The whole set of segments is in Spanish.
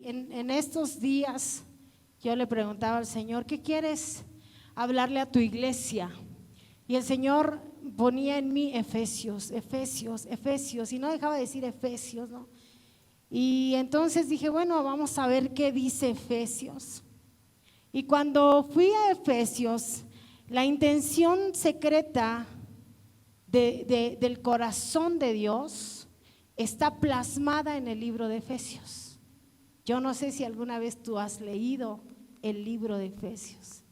en estos días yo le preguntaba al Señor, ¿qué quieres hablarle a tu iglesia? Y el Señor ponía en mí Efesios, Efesios, Efesios, y no dejaba de decir Efesios, ¿no? Y entonces dije, bueno, vamos a ver qué dice Efesios. Y cuando fui a Efesios, la intención secreta del corazón de Dios está plasmada en el libro de Efesios. Yo no sé si alguna vez tú has leído el libro de Efesios.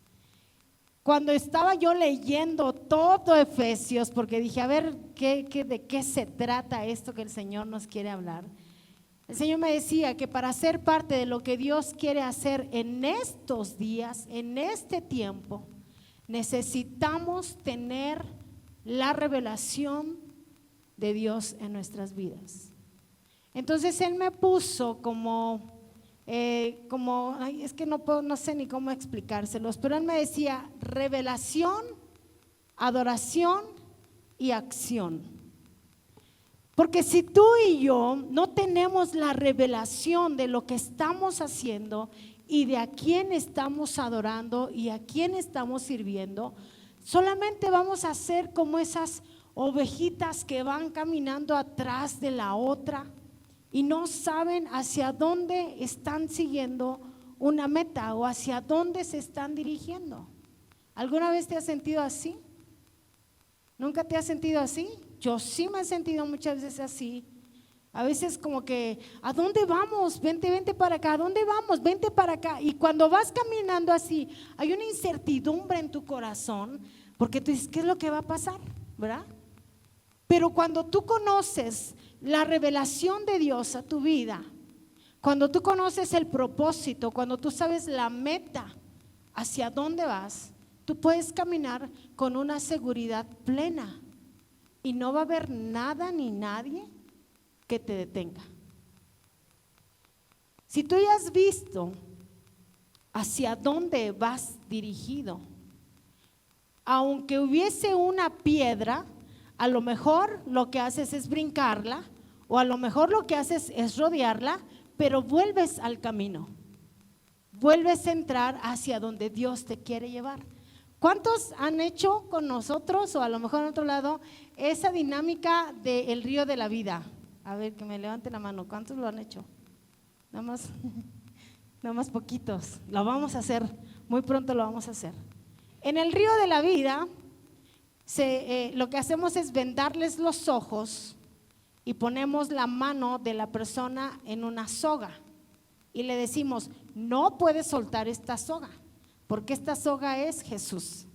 Cuando estaba yo leyendo todo Efesios, porque dije, a ver, ¿de qué se trata esto que el Señor nos quiere hablar? El Señor me decía que para ser parte de lo que Dios quiere hacer en estos días, en este tiempo, necesitamos tener la revelación de Dios en nuestras vidas. Entonces Él me puso es que no sé ni cómo explicárselos, pero Él me decía revelación, adoración y acción. Porque si tú y yo no tenemos la revelación de lo que estamos haciendo y de a quién estamos adorando y a quién estamos sirviendo, solamente vamos a ser como esas ovejitas que van caminando atrás de la otra y no saben hacia dónde están siguiendo una meta o hacia dónde se están dirigiendo. ¿Alguna vez te has sentido así? ¿Nunca te has sentido así? Yo sí me he sentido muchas veces así. A veces como que, ¿a dónde vamos? Vente para acá. ¿A dónde vamos? Vente para acá. Y cuando vas caminando así, hay una incertidumbre en tu corazón, porque tú dices, ¿qué es lo que va a pasar? ¿Verdad? Pero cuando tú conoces la revelación de Dios a tu vida, cuando tú conoces el propósito, cuando tú sabes la meta hacia dónde vas, tú puedes caminar con una seguridad plena y no va a haber nada ni nadie que te detenga. Si tú ya has visto hacia dónde vas dirigido, aunque hubiese una piedra, a lo mejor lo que haces es brincarla, o a lo mejor lo que haces es rodearla, pero vuelves al camino, vuelves a entrar hacia donde Dios te quiere llevar. ¿Cuántos han hecho con nosotros, o a lo mejor en otro lado, esa dinámica del río de la vida? A ver, que me levanten la mano. ¿Cuántos lo han hecho? Nada más poquitos. Lo vamos a hacer, muy pronto lo vamos a hacer. En el río de la vida, lo que hacemos es vendarles los ojos y ponemos la mano de la persona en una soga y le decimos, no puedes soltar esta soga, porque esta soga es Jesús.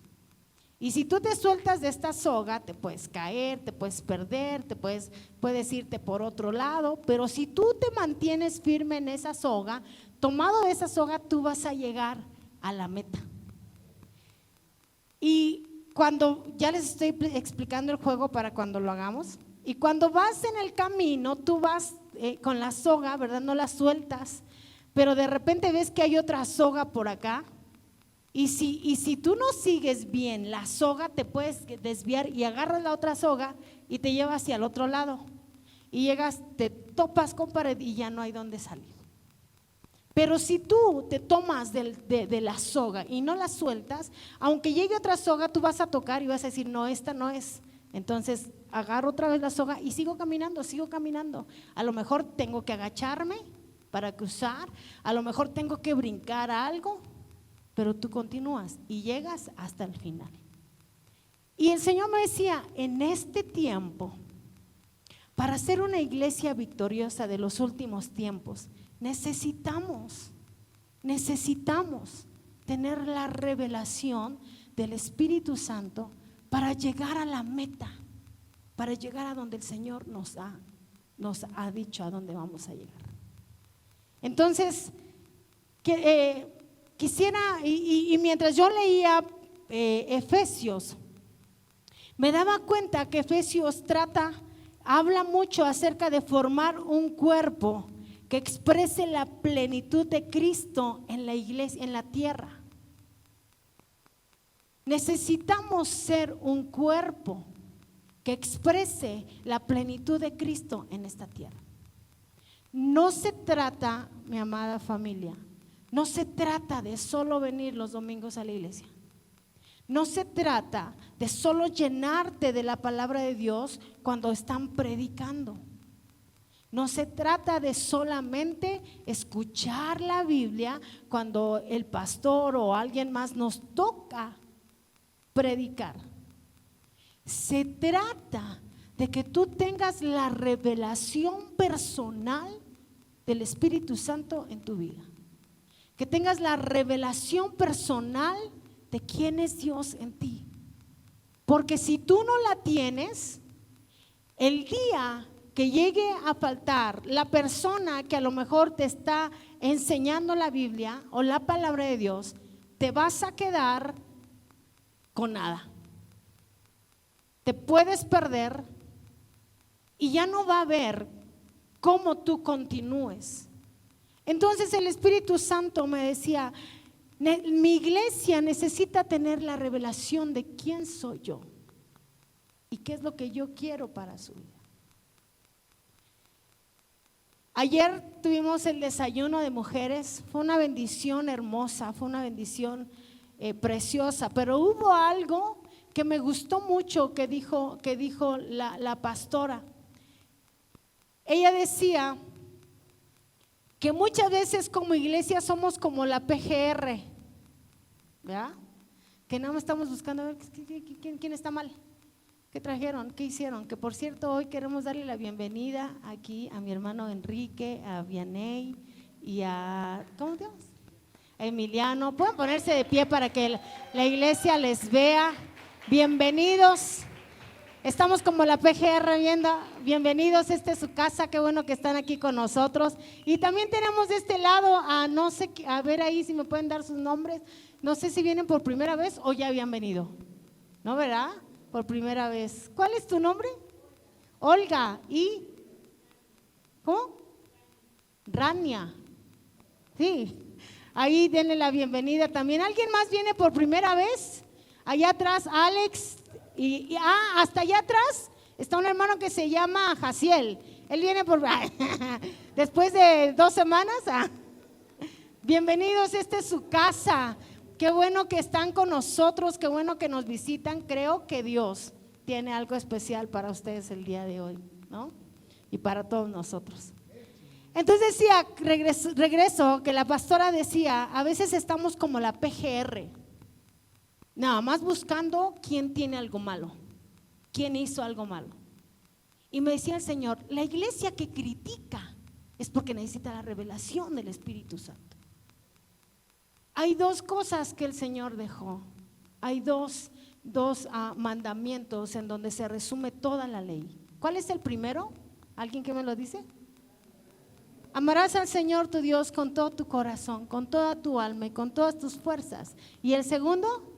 Y si tú te sueltas de esta soga, te puedes caer, te puedes perder, puedes irte por otro lado, pero si tú te mantienes firme en esa soga, tomado de esa soga, tú vas a llegar a la meta. Y cuando, ya les estoy explicando el juego para cuando lo hagamos, y cuando vas en el camino, tú vas con la soga, ¿verdad? No la sueltas, pero de repente ves que hay otra soga por acá. Y si tú no sigues bien la soga, te puedes desviar y agarras la otra soga y te llevas hacia el otro lado. Y llegas, te topas con pared y ya no hay dónde salir. Pero si tú te tomas de la soga y no la sueltas, aunque llegue otra soga, tú vas a tocar y vas a decir, no, esta no es. Entonces agarro otra vez la soga y sigo caminando. A lo mejor tengo que agacharme para cruzar, a lo mejor tengo que brincar algo, pero tú continúas y llegas hasta el final. Y el Señor me decía, en este tiempo, para ser una iglesia victoriosa de los últimos tiempos, necesitamos tener la revelación del Espíritu Santo para llegar a la meta, para llegar a donde el Señor nos ha dicho a dónde vamos a llegar. Entonces, quisiera, y mientras yo leía Efesios, me daba cuenta que Efesios habla mucho acerca de formar un cuerpo que exprese la plenitud de Cristo en la iglesia, en la tierra. Necesitamos ser un cuerpo que exprese la plenitud de Cristo en esta tierra. No se trata, mi amada familia, no se trata de solo venir los domingos a la iglesia. No se trata de solo llenarte de la palabra de Dios cuando están predicando. No se trata de solamente escuchar la Biblia cuando el pastor o alguien más nos toca predicar. Se trata de que tú tengas la revelación personal del Espíritu Santo en tu vida. Que tengas la revelación personal de quién es Dios en ti. Porque si tú no la tienes, el día que llegue a faltar la persona que a lo mejor te está enseñando la Biblia o la palabra de Dios, te vas a quedar con nada. Te puedes perder y ya no va a haber cómo tú continúes. Entonces el Espíritu Santo me decía, mi iglesia necesita tener la revelación de quién soy yo y qué es lo que yo quiero para su vida. Ayer tuvimos el desayuno de mujeres, fue una bendición hermosa, fue una bendición preciosa, pero hubo algo que me gustó mucho que dijo la pastora. Ella decía que muchas veces como iglesia somos como la PGR, ¿verdad? Que nada más estamos buscando a ver quién está mal, qué trajeron, qué hicieron. Que por cierto, hoy queremos darle la bienvenida aquí a mi hermano Enrique, a Vianey y a, ¿cómo te llamas? A Emiliano. Pueden ponerse de pie para que la iglesia les vea. Bienvenidos. Estamos como la PGR viendo, bienvenidos, esta es su casa, qué bueno que están aquí con nosotros. Y también tenemos de este lado a no sé, a ver ahí si me pueden dar sus nombres, no sé si vienen por primera vez o ya habían venido, ¿no, verdad? Por primera vez. ¿Cuál es tu nombre? Olga. ¿Y? ¿Cómo? Rania. Sí, ahí denle la bienvenida también. ¿Alguien más viene por primera vez? Allá atrás, Alex. Hasta allá atrás está un hermano que se llama Jaciel. Él viene por después de 2 semanas. Bienvenidos, esta es su casa. Qué bueno que están con nosotros, qué bueno que nos visitan. Creo que Dios tiene algo especial para ustedes el día de hoy, ¿no? Y para todos nosotros. Entonces decía, regreso, que la pastora decía, a veces estamos como la PGR. Nada más buscando quién tiene algo malo, quién hizo algo malo. Y me decía el Señor, la iglesia que critica es porque necesita la revelación del Espíritu Santo. Hay 2 cosas que el Señor dejó. Hay dos mandamientos en donde se resume toda la ley. ¿Cuál es el primero? ¿Alguien que me lo dice? Amarás al Señor tu Dios con todo tu corazón, con toda tu alma y con todas tus fuerzas. ¿Y el segundo?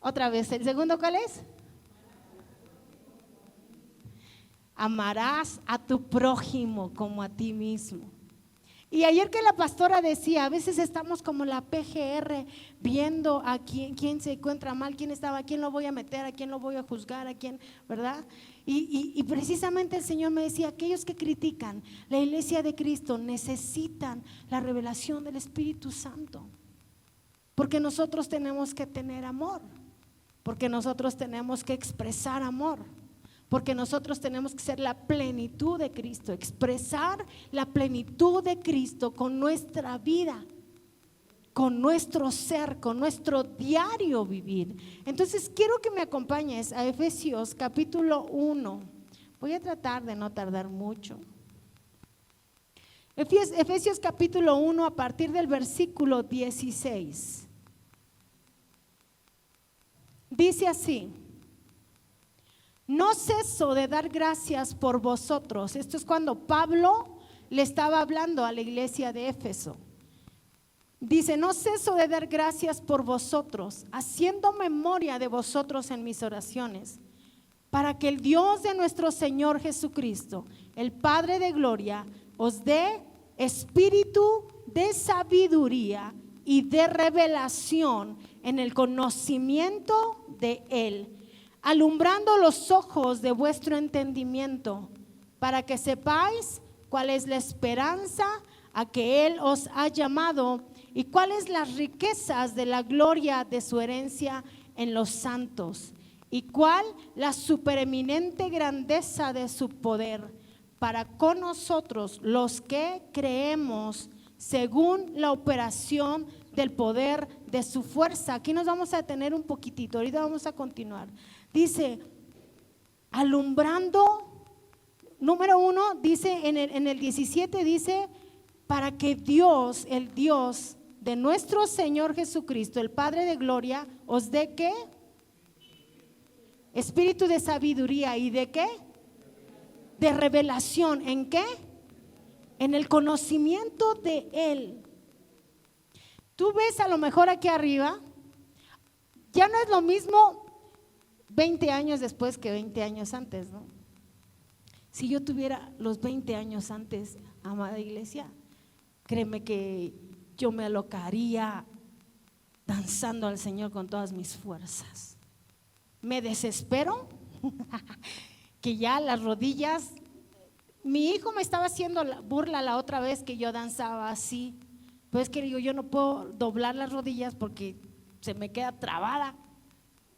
Otra vez, ¿el segundo cuál es? Amarás a tu prójimo como a ti mismo. Y ayer que la pastora decía, a veces estamos como la PGR viendo a quién se encuentra mal, quién estaba, a quién lo voy a meter, a quién lo voy a juzgar, a quién, ¿verdad? Y precisamente el Señor me decía, aquellos que critican la iglesia de Cristo necesitan la revelación del Espíritu Santo. Porque nosotros tenemos que tener amor. Porque nosotros tenemos que expresar amor, porque nosotros tenemos que ser la plenitud de Cristo, expresar la plenitud de Cristo con nuestra vida, con nuestro ser, con nuestro diario vivir. Entonces quiero que me acompañes a Efesios capítulo 1. Voy a tratar de no tardar mucho. Efesios capítulo 1 a partir del versículo 16. Dice así: no ceso de dar gracias por vosotros. Esto es cuando Pablo le estaba hablando a la iglesia de Éfeso. Dice, no ceso de dar gracias por vosotros, haciendo memoria de vosotros en mis oraciones, para que el Dios de nuestro Señor Jesucristo, el Padre de gloria, os dé espíritu de sabiduría y de revelación en el conocimiento de Él, alumbrando los ojos de vuestro entendimiento, para que sepáis cuál es la esperanza a que Él os ha llamado y cuáles las riquezas de la gloria de su herencia en los santos y cuál la supereminente grandeza de su poder para con nosotros los que creemos según la operación del poder de su fuerza. Aquí nos vamos a detener un poquitito, ahorita vamos a continuar. Dice, alumbrando, número 1, dice en el 17, dice, para que Dios, el Dios de nuestro Señor Jesucristo, el Padre de gloria, os dé ¿qué? Espíritu de sabiduría y de ¿qué? De revelación. ¿En qué? En el conocimiento de Él. Tú ves a lo mejor aquí arriba, ya no es lo mismo 20 años después que 20 años antes, ¿no? Si yo tuviera los 20 años antes, amada iglesia, créeme que yo me alocaría danzando al Señor con todas mis fuerzas. Me desespero que ya las rodillas, mi hijo me estaba haciendo burla la otra vez que yo danzaba así, pues que digo, yo no puedo doblar las rodillas porque se me queda trabada,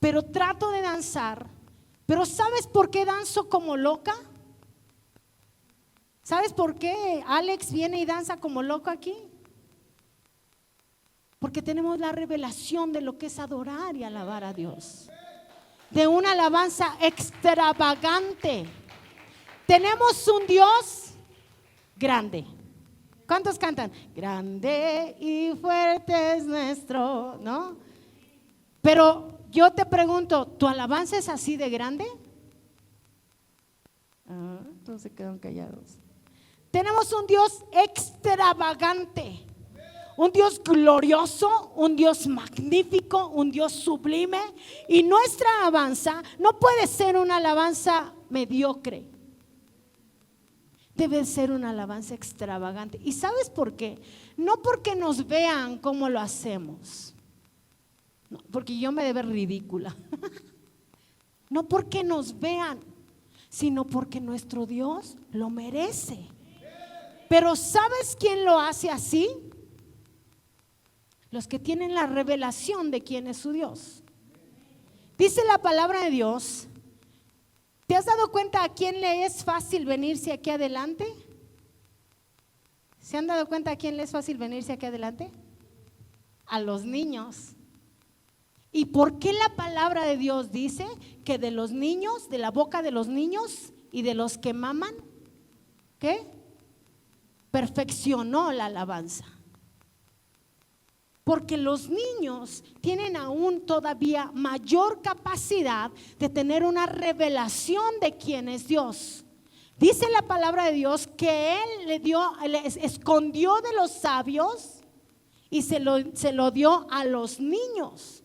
pero trato de danzar. Pero ¿sabes por qué danzo como loca? ¿Sabes por qué Alex viene y danza como loco aquí? Porque tenemos la revelación de lo que es adorar y alabar a Dios, de una alabanza extravagante. Tenemos un Dios grande. ¿Cuántos cantan? Grande y fuerte es nuestro, ¿no? Pero yo te pregunto, ¿tu alabanza es así de grande? Todos se quedan callados. Tenemos un Dios extravagante, un Dios glorioso, un Dios magnífico, un Dios sublime, y nuestra alabanza no puede ser una alabanza mediocre. Debe ser una alabanza extravagante. ¿Y sabes por qué? No porque nos vean cómo lo hacemos, no, porque yo me debe ridícula. No porque nos vean, sino porque nuestro Dios lo merece. Pero ¿sabes quién lo hace así? Los que tienen la revelación de quién es su Dios. Dice la palabra de Dios. ¿Te has dado cuenta a quién le es fácil venirse aquí adelante? ¿Se han dado cuenta a quién le es fácil venirse aquí adelante? A los niños. ¿Y por qué la palabra de Dios dice que de los niños, de la boca de los niños y de los que maman, ¿qué? Perfeccionó la alabanza? Porque los niños tienen aún todavía mayor capacidad de tener una revelación de quién es Dios. Dice la palabra de Dios que Él les escondió de los sabios y se lo dio a los niños.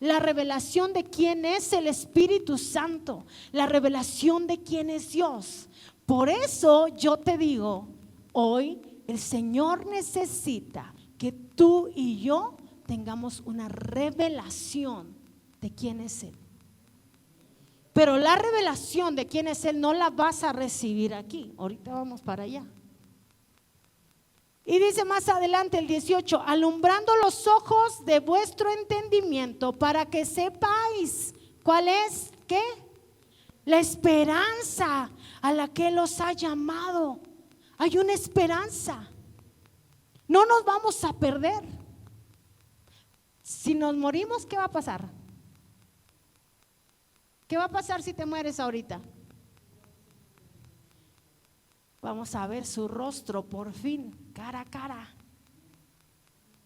La revelación de quién es el Espíritu Santo, la revelación de quién es Dios. Por eso yo te digo, hoy el Señor necesita que tú y yo tengamos una revelación de quién es Él. Pero la revelación de quién es Él no la vas a recibir aquí. Ahorita vamos para allá. Y dice más adelante el 18, alumbrando los ojos de vuestro entendimiento para que sepáis cuál es, ¿qué? La esperanza a la que Él os ha llamado. Hay una esperanza. No nos vamos a perder. Si nos morimos, ¿qué va a pasar? ¿Qué va a pasar si te mueres ahorita? Vamos a ver su rostro por fin, cara a cara.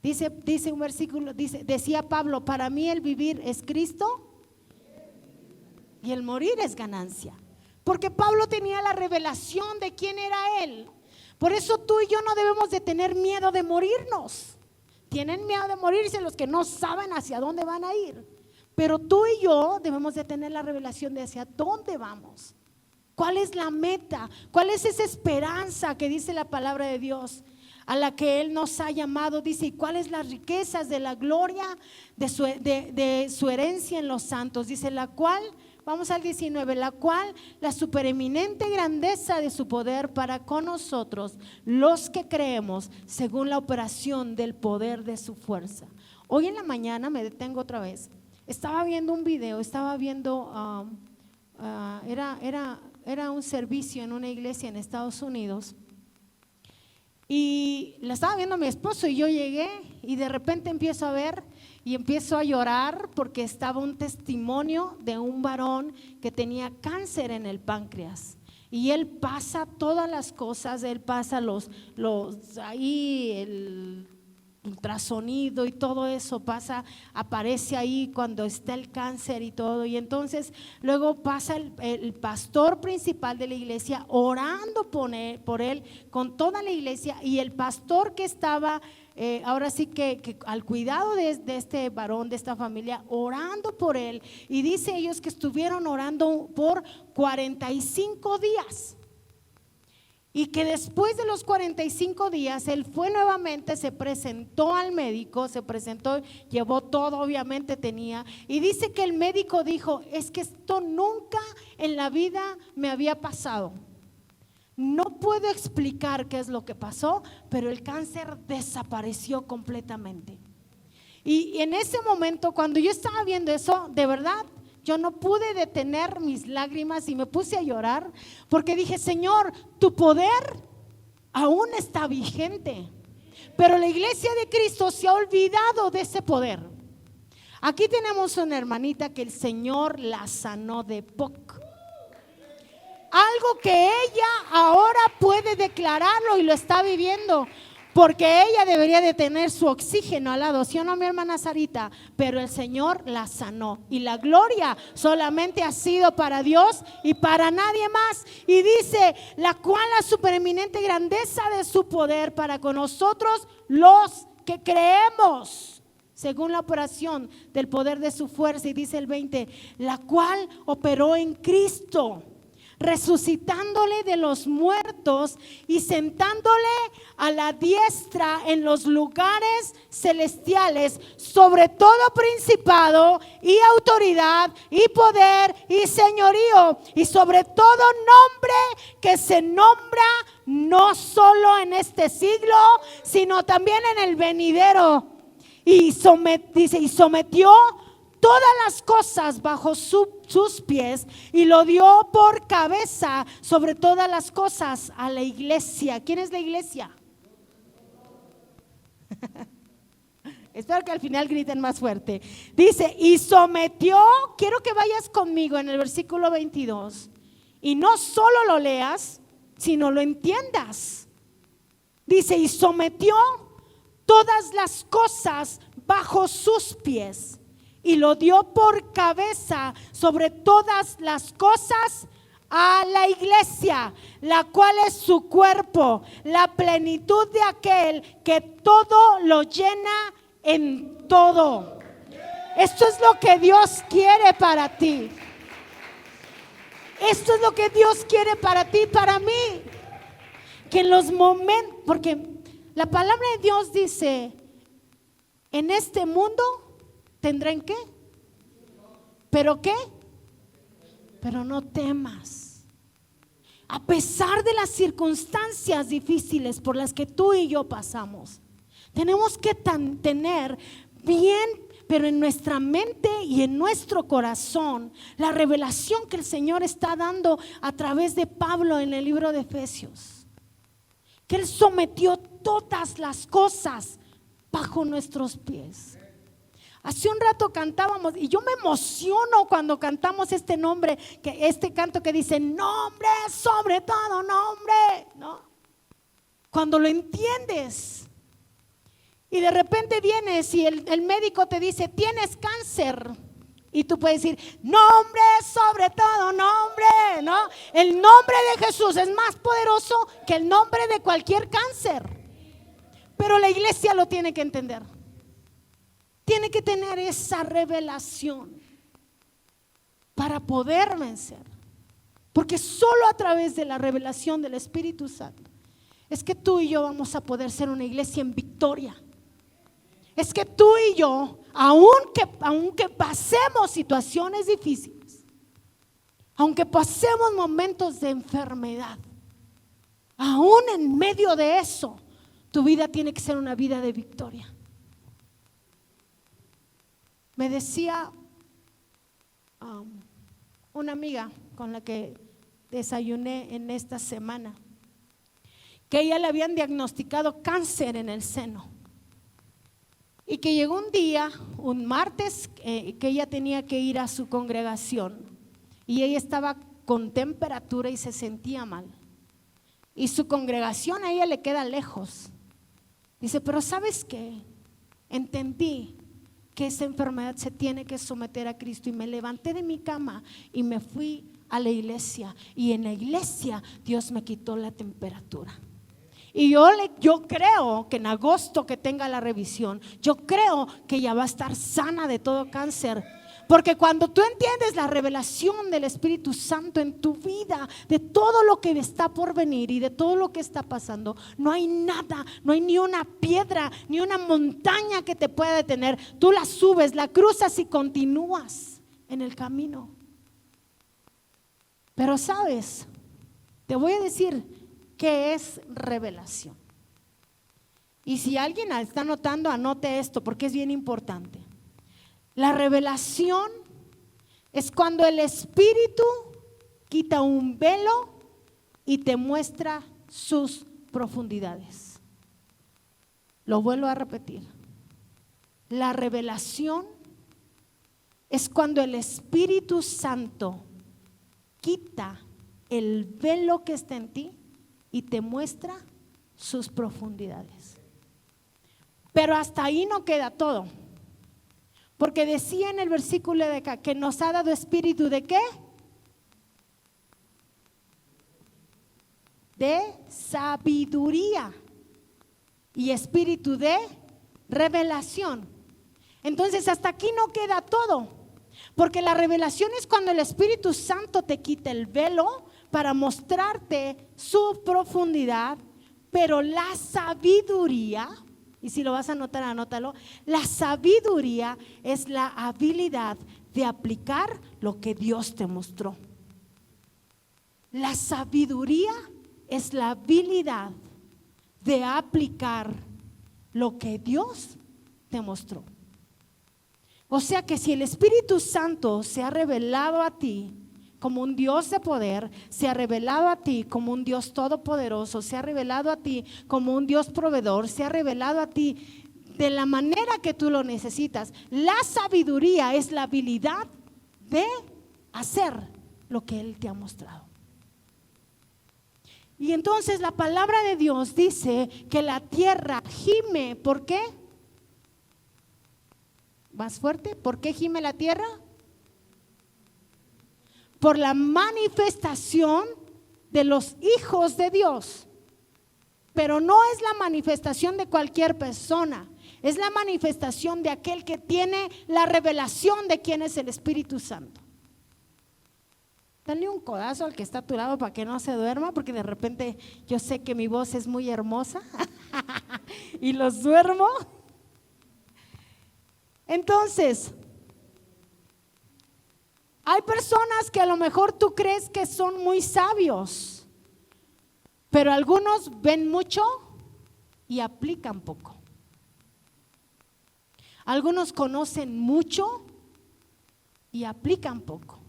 Dice un versículo, decía Pablo, para mí el vivir es Cristo y el morir es ganancia. Porque Pablo tenía la revelación de quién era Él. Por eso tú y yo no debemos de tener miedo de morirnos. Tienen miedo de morirse los que no saben hacia dónde van a ir. Pero tú y yo debemos de tener la revelación de hacia dónde vamos. ¿Cuál es la meta? ¿Cuál es esa esperanza que dice la palabra de Dios a la que Él nos ha llamado? Dice, ¿y cuáles las riquezas de la gloria de su herencia en los santos? Dice, la cual, vamos al 19, la cual la supereminente grandeza de su poder para con nosotros, los que creemos, según la operación del poder de su fuerza. Hoy en la mañana, me detengo otra vez, estaba viendo un video, era un servicio en una iglesia en Estados Unidos. Y la estaba viendo mi esposo y yo llegué y de repente empiezo a ver y empiezo a llorar porque estaba un testimonio de un varón que tenía cáncer en el páncreas. Y él pasa todas las cosas, él pasa el ultrasonido y todo eso pasa, aparece ahí cuando está el cáncer y todo. Y entonces luego pasa el pastor principal de la iglesia orando por él con toda la iglesia, y el pastor que estaba ahora sí que al cuidado de este varón, de esta familia, orando por él. Y dice ellos que estuvieron orando por 45 días. Y que después de los 45 días él fue nuevamente, se presentó al médico, llevó todo, obviamente tenía, y dice que el médico dijo: es que esto nunca en la vida me había pasado. No puedo explicar qué es lo que pasó, pero el cáncer desapareció completamente. Y en ese momento, cuando yo estaba viendo eso, de verdad, yo no pude detener mis lágrimas y me puse a llorar porque dije: Señor, tu poder aún está vigente, pero la iglesia de Cristo se ha olvidado de ese poder. Aquí tenemos una hermanita que el Señor la sanó de POC, algo que ella ahora puede declararlo y lo está viviendo, porque ella debería de tener su oxígeno al lado, ¿sí o no, mi hermana Sarita? Pero el Señor la sanó y la gloria solamente ha sido para Dios y para nadie más. Y dice: la cual la supereminente grandeza de su poder para con nosotros los que creemos, según la operación del poder de su fuerza. Y dice el 20, la cual operó en Cristo, resucitándole de los muertos y sentándole a la diestra en los lugares celestiales, sobre todo principado y autoridad y poder y señorío, y sobre todo nombre que se nombra no solo en este siglo, sino también en el venidero. Y sometió todas las cosas bajo sus pies y lo dio por cabeza sobre todas las cosas a la iglesia. ¿Quién es la iglesia? Espero que al final griten más fuerte. Dice: y sometió, quiero que vayas conmigo en el versículo 22 y no solo lo leas, sino lo entiendas. Dice: y sometió todas las cosas bajo sus pies y lo dio por cabeza sobre todas las cosas a la iglesia, la cual es su cuerpo, la plenitud de aquel que todo lo llena en todo. Esto es lo que Dios quiere para ti. Esto es lo que Dios quiere para ti, para mí. Que en los momentos, porque la palabra de Dios dice: en este mundo tendrán ¿qué? ¿Pero qué? Pero no temas. A pesar de las circunstancias difíciles por las que tú y yo pasamos, tenemos que tener bien, pero en nuestra mente y en nuestro corazón, la revelación que el Señor está dando a través de Pablo en el libro de Efesios, que Él sometió todas las cosas bajo nuestros pies. Hace un rato cantábamos y yo me emociono cuando cantamos este canto que dice: nombre sobre todo nombre, ¿no? Cuando lo entiendes y de repente vienes y el médico te dice: tienes cáncer, y tú puedes decir: nombre sobre todo nombre, ¿no? El nombre de Jesús es más poderoso que el nombre de cualquier cáncer. Pero la iglesia lo tiene que entender. Tiene que tener esa revelación para poder vencer. Porque solo a través de la revelación del Espíritu Santo es que tú y yo vamos a poder ser una iglesia en victoria. Es que tú y yo, aunque pasemos situaciones difíciles, Aunque pasemos momentos de enfermedad, aún en medio de eso, tu vida tiene que ser una vida de victoria. Me decía una amiga con la que desayuné en esta semana que a ella le habían diagnosticado cáncer en el seno y que llegó un día, un martes, que ella tenía que ir a su congregación y ella estaba con temperatura y se sentía mal y su congregación a ella le queda lejos. Dice, pero ¿sabes qué? Entendí que esa enfermedad se tiene que someter a Cristo y me levanté de mi cama y me fui a la iglesia y en la iglesia Dios me quitó la temperatura. Y yo creo que en agosto que tenga la revisión, yo creo que ya va a estar sana de todo cáncer. Porque cuando tú entiendes la revelación del Espíritu Santo en tu vida, de todo lo que está por venir y de todo lo que está pasando, no hay nada, no hay ni una piedra, ni una montaña que te pueda detener. Tú la subes, la cruzas y continúas en el camino. Pero sabes, te voy a decir qué es revelación. Y si alguien está anotando, anote esto porque es bien importante. La revelación es cuando el Espíritu quita un velo y te muestra sus profundidades. Lo vuelvo a repetir. La revelación es cuando el Espíritu Santo quita el velo que está en ti y te muestra sus profundidades. Pero hasta ahí no queda todo. Porque decía en el versículo de acá que nos ha dado espíritu de ¿qué? De sabiduría y espíritu de revelación. Entonces hasta aquí no queda todo, porque la revelación es cuando el Espíritu Santo te quita el velo para mostrarte su profundidad, pero la sabiduría, y si lo vas a anotar, anótalo. La sabiduría es la habilidad de aplicar lo que Dios te mostró. La sabiduría es la habilidad de aplicar lo que Dios te mostró. O sea que si el Espíritu Santo se ha revelado a ti como un Dios de poder, se ha revelado a ti como un Dios todopoderoso, se ha revelado a ti como un Dios proveedor, se ha revelado a ti de la manera que tú lo necesitas. La sabiduría es la habilidad de hacer lo que Él te ha mostrado. Y entonces la palabra de Dios dice que la tierra gime. ¿Por qué? Más fuerte. ¿Por qué gime la tierra? Por la manifestación de los hijos de Dios. Pero no es la manifestación de cualquier persona, es la manifestación de aquel que tiene la revelación de quién es el Espíritu Santo. Dale un codazo al que está a tu lado para que no se duerma, porque de repente yo sé que mi voz es muy hermosa y los duermo. Entonces, hay personas que a lo mejor tú crees que son muy sabios, pero algunos ven mucho y aplican poco. Algunos conocen mucho y aplican poco.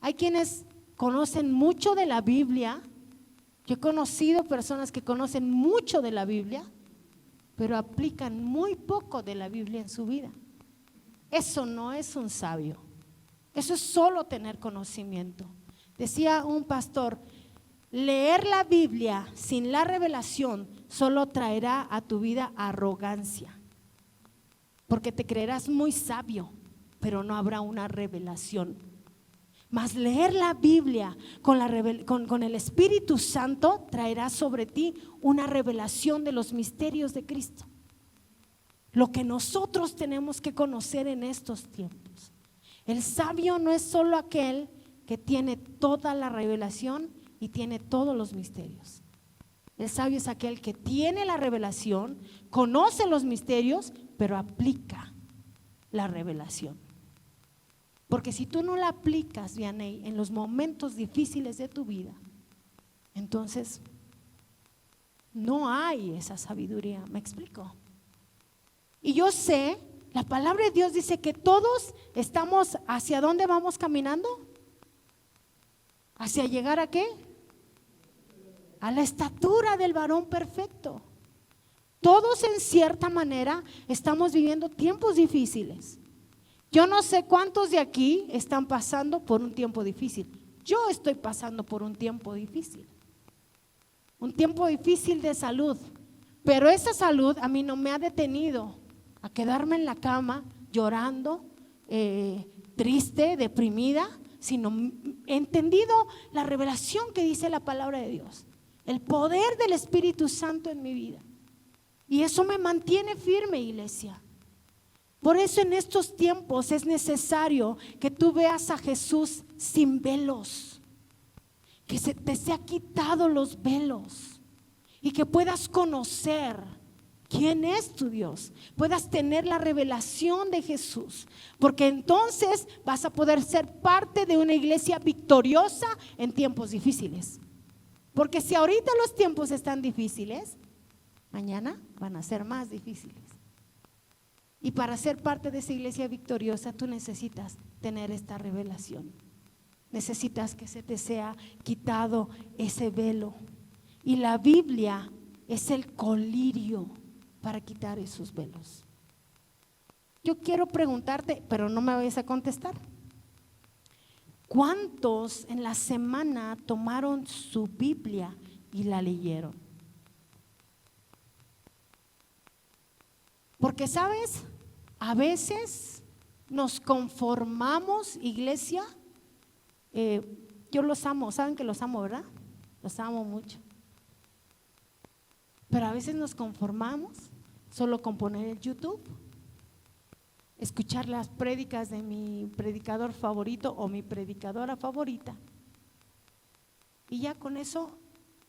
Hay quienes conocen mucho de la Biblia. Yo he conocido personas que conocen mucho de la Biblia, pero aplican muy poco de la Biblia en su vida. Eso no es un sabio. Eso es solo tener conocimiento. Decía un pastor, leer la Biblia sin la revelación solo traerá a tu vida arrogancia, porque te creerás muy sabio, pero no habrá una revelación. Mas leer la Biblia con el Espíritu Santo traerá sobre ti una revelación de los misterios de Cristo. Lo que nosotros tenemos que conocer en estos tiempos. El sabio no es solo aquel que tiene toda la revelación y tiene todos los misterios. El sabio es aquel que tiene la revelación, conoce los misterios, pero aplica la revelación. Porque si tú no la aplicas, Vianey, en los momentos difíciles de tu vida, entonces no hay esa sabiduría. ¿Me explico? Y yo sé, la palabra de Dios dice que todos estamos, ¿hacia dónde vamos caminando? ¿Hacia llegar a qué? A la estatura del varón perfecto. Todos en cierta manera estamos viviendo tiempos difíciles. Yo no sé cuántos de aquí están pasando por un tiempo difícil. Yo estoy pasando por un tiempo difícil. Un tiempo difícil de salud. Pero esa salud a mí no me ha detenido a quedarme en la cama llorando, triste, deprimida, sino he entendido la revelación que dice la palabra de Dios. El poder del Espíritu Santo en mi vida. Y eso me mantiene firme, iglesia. Por eso en estos tiempos es necesario que tú veas a Jesús sin velos, que se te sea quitado los velos y que puedas conocer quién es tu Dios, puedas tener la revelación de Jesús, porque entonces vas a poder ser parte de una iglesia victoriosa en tiempos difíciles. Porque si ahorita los tiempos están difíciles, mañana van a ser más difíciles. Y para ser parte de esa iglesia victoriosa, tú necesitas tener esta revelación. Necesitas que se te sea quitado ese velo. Y la Biblia es el colirio para quitar esos velos. Yo quiero preguntarte, pero no me vayas a contestar. ¿Cuántos en la semana tomaron su Biblia y la leyeron? Porque, ¿sabes? A veces nos conformamos, iglesia. Yo los amo, saben que los amo, ¿verdad? Los amo mucho. Pero a veces nos conformamos solo con poner el YouTube, escuchar las prédicas de mi predicador favorito o mi predicadora favorita. Y ya con eso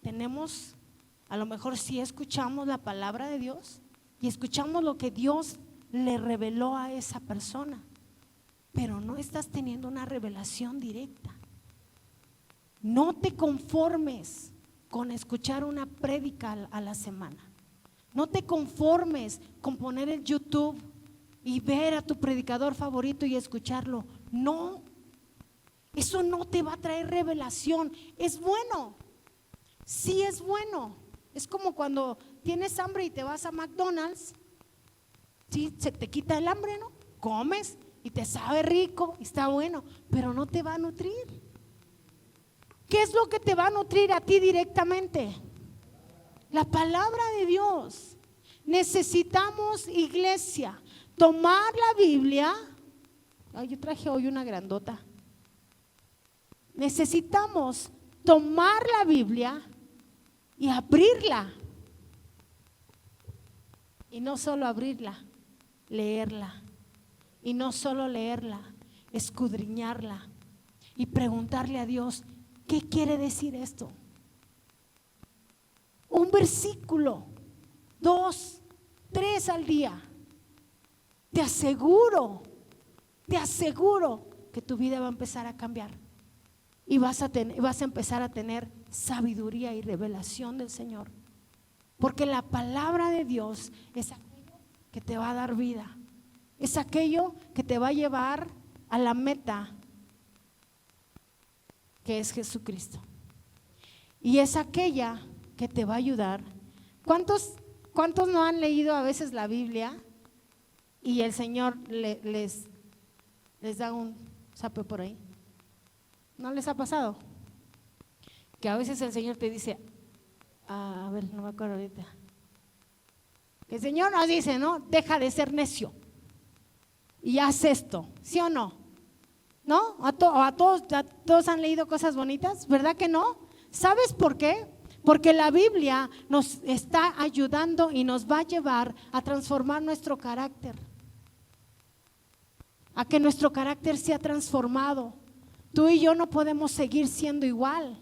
tenemos, a lo mejor sí escuchamos la palabra de Dios y escuchamos lo que Dios le reveló a esa persona, pero no estás teniendo una revelación directa. No te conformes con escuchar una prédica a la semana. No te conformes con poner el YouTube y ver a tu predicador favorito y escucharlo. No, eso no te va a traer revelación. Es bueno, sí es bueno. Es como cuando tienes hambre y te vas a McDonald's. Sí, se te quita el hambre, ¿no? Comes y te sabe rico, está bueno, pero no te va a nutrir. ¿Qué es lo que te va a nutrir a ti directamente? La palabra de Dios. Necesitamos, iglesia, tomar la Biblia. Yo traje hoy una grandota. Necesitamos tomar la Biblia y abrirla. Y no solo abrirla, leerla. Y no solo leerla, escudriñarla y preguntarle a Dios, ¿qué quiere decir esto? Un versículo, 2, 3 al día. Te aseguro que tu vida va a empezar a cambiar y vas a empezar a tener sabiduría y revelación del Señor. Porque la palabra de Dios es aquello que te va a dar vida, es aquello que te va a llevar a la meta, que es Jesucristo. Y es aquella que te va a ayudar. ¿Cuántos no han leído a veces la Biblia y el Señor les da un zape por ahí? ¿No les ha pasado? Que a veces el Señor te dice, a ver, no me acuerdo ahorita. El Señor nos dice, ¿no? Deja de ser necio y haz esto, ¿sí o no? ¿No? A todos han leído cosas bonitas, ¿verdad que no? ¿Sabes por qué? Porque la Biblia nos está ayudando y nos va a llevar a transformar nuestro carácter, a que nuestro carácter sea transformado. Tú y yo no podemos seguir siendo igual.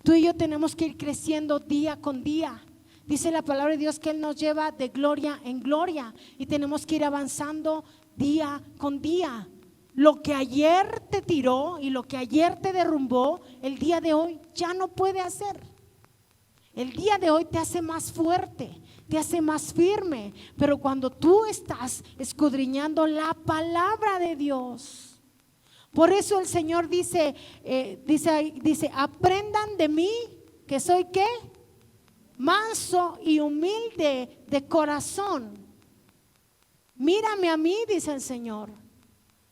Tú y yo tenemos que ir creciendo día con día. Dice la palabra de Dios que Él nos lleva de gloria en gloria y tenemos que ir avanzando día con día. lo que ayer te tiró y lo que ayer te derrumbó, el día de hoy ya no puede hacer. El día de hoy te hace más fuerte, te hace más firme. Pero cuando tú estás escudriñando la palabra de Dios, por eso el Señor dice, aprendan de mí, que soy ¿qué? Manso y humilde de corazón. Mírame a mí, dice el Señor.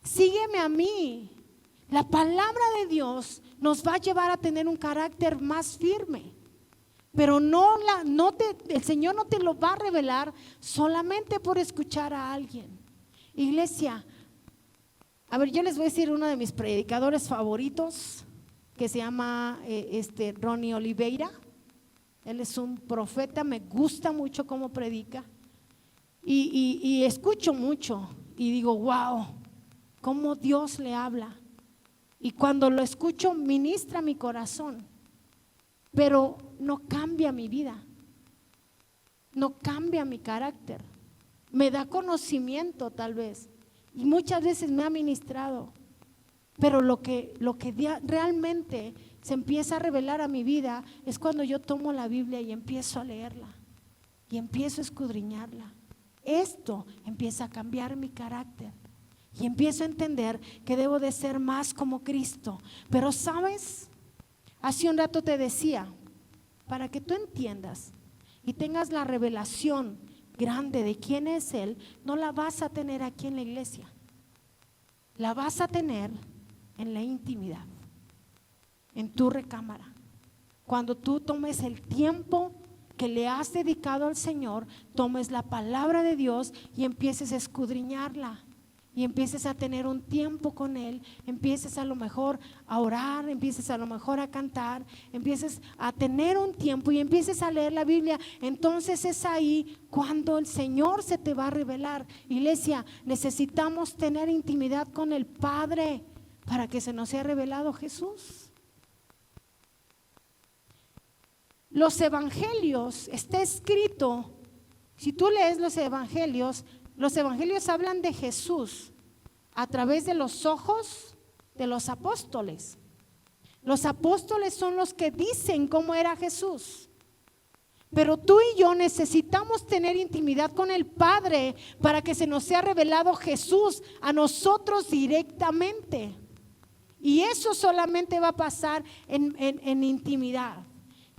Sígueme a mí. La palabra de Dios nos va a llevar a tener un carácter más firme. Pero el Señor no te lo va a revelar solamente por escuchar a alguien. Iglesia, a ver, yo les voy a decir uno de mis predicadores favoritos, que se llama Ronnie Oliveira. Él es un profeta, me gusta mucho cómo predica. Y escucho mucho y digo, wow, cómo Dios le habla. Y cuando lo escucho, ministra mi corazón. Pero no cambia mi vida, no cambia mi carácter. Me da conocimiento tal vez, y muchas veces me ha ministrado. Pero lo que realmente se empieza a revelar a mi vida es cuando yo tomo la Biblia y empiezo a leerla y empiezo a escudriñarla. Esto empieza a cambiar mi carácter y empiezo a entender que debo de ser más como Cristo. Pero ¿sabes? Hace un rato te decía, para que tú entiendas y tengas la revelación grande de quién es Él, no la vas a tener aquí en la iglesia, la vas a tener en la intimidad, en tu recámara. Cuando tú tomes el tiempo que le has dedicado al Señor, tomes la palabra de Dios y empieces a escudriñarla. Y empieces a tener un tiempo con Él, empieces a lo mejor a orar, empieces a lo mejor a cantar, empieces a tener un tiempo y empieces a leer la Biblia. Entonces es ahí cuando el Señor se te va a revelar. Iglesia, necesitamos tener intimidad con el Padre para que se nos sea revelado Jesús. Los evangelios, está escrito, si tú lees los evangelios hablan de Jesús a través de los ojos de los apóstoles. Los apóstoles son los que dicen cómo era Jesús. Pero tú y yo necesitamos tener intimidad con el Padre para que se nos sea revelado Jesús a nosotros directamente. Y eso solamente va a pasar en intimidad.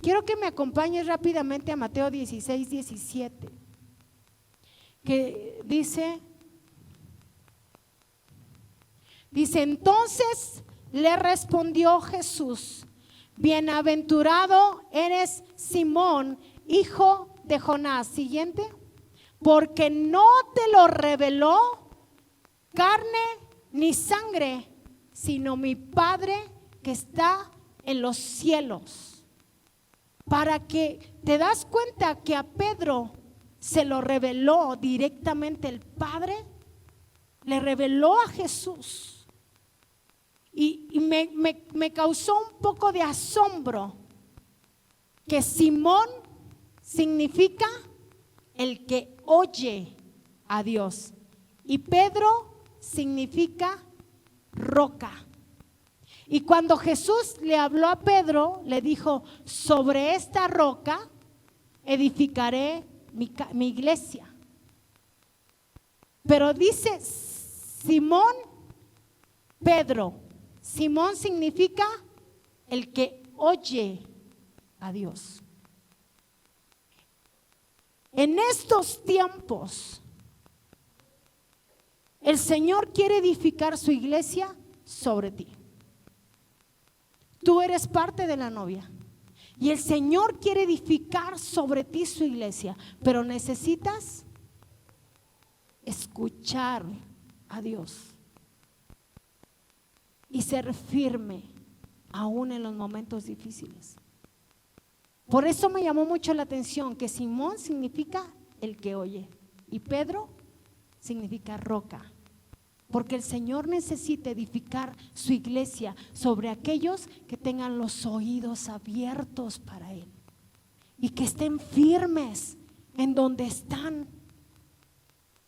Quiero que me acompañes rápidamente a Mateo 16, 17. Que dice, entonces le respondió Jesús, bienaventurado eres Simón, hijo de Jonás. Siguiente, porque no te lo reveló carne ni sangre, sino mi Padre que está en los cielos. Para que te das cuenta que a Pedro se lo reveló directamente el Padre, le reveló a Jesús. Y me causó un poco de asombro que Simón significa el que oye a Dios y Pedro significa roca. Y cuando Jesús le habló a Pedro, le dijo, sobre esta roca edificaré mi iglesia. Pero dice Simón, Pedro. Simón significa el que oye a Dios. En estos tiempos, el Señor quiere edificar su iglesia sobre ti. Tú eres parte de la novia. Y el Señor quiere edificar sobre ti su iglesia, pero necesitas escuchar a Dios y ser firme aún en los momentos difíciles. Por eso me llamó mucho la atención que Simón significa el que oye y Pedro significa roca. Porque el Señor necesita edificar su iglesia sobre aquellos que tengan los oídos abiertos para Él y que estén firmes en donde están.